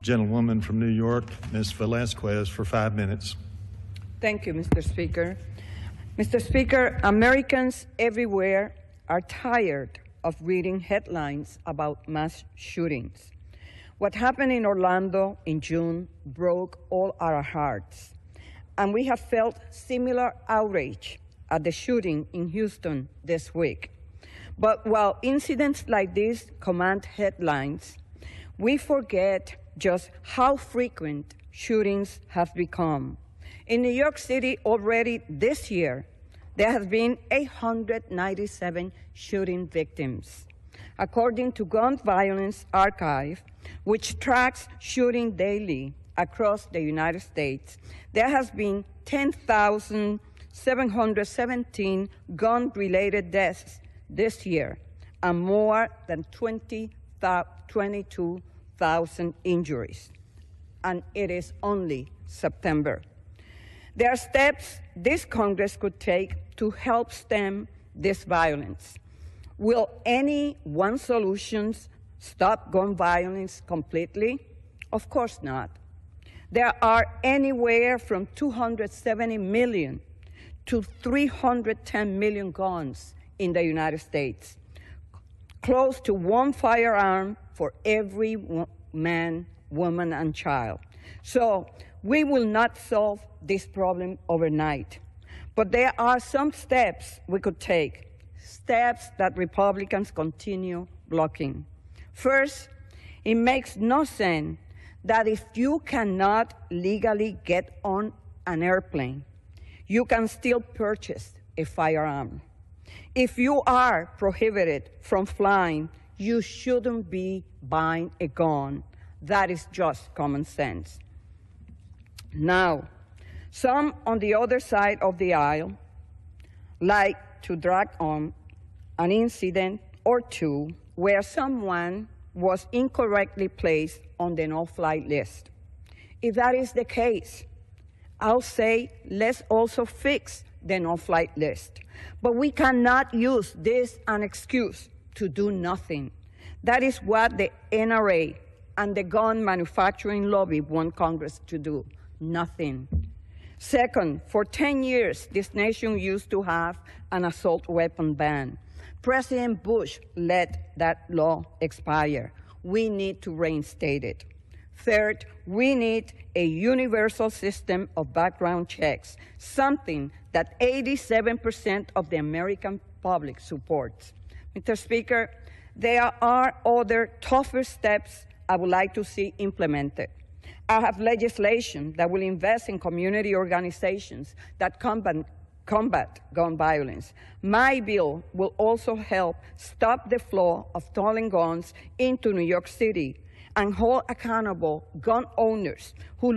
Gentlewoman from New York, Ms. Velasquez, for 5 minutes. Thank you, Mr. Speaker. Mr. Speaker, Americans everywhere are tired of reading headlines about mass shootings. What happened in Orlando in June broke all our hearts, and we have felt similar outrage at the shooting in Houston this week. But while incidents like this command headlines, we forget just how frequent shootings have become. In New York City already this year, there have been 897 shooting victims. According to Gun Violence Archive, which tracks shooting daily across the United States, there has been 10,717 gun-related deaths this year, and more than 22,000 injuries. And it is only September. There are steps this Congress could take to help stem this violence. Will any one solution stop gun violence completely? Of course not. There are anywhere from 270 million to 310 million guns in the United States, close to one firearm for every man, woman, and child. So we will not solve this problem overnight. But there are some steps we could take, steps that Republicans continue blocking. First, it makes no sense that if you cannot legally get on an airplane, you can still purchase a firearm. If you are prohibited from flying, you shouldn't be buying a gun. That is just common sense. Now, some on the other side of the aisle like to drag on an incident or two where someone was incorrectly placed on the no-fly list. If that is the case, I'll say let's also fix the no-fly list. But we cannot use this as an excuse to do nothing. That is what the NRA and the gun manufacturing lobby want Congress to do. Nothing. Second, for 10 years, this nation used to have an assault weapon ban. President Bush let that law expire. We need to reinstate it. Third, we need a universal system of background checks, something that 87% of the American public supports. Mr. Speaker, there are other tougher steps I would like to see implemented. I have legislation that will invest in community organizations that combat gun violence. My bill will also help stop the flow of stolen guns into New York City and hold accountable gun owners who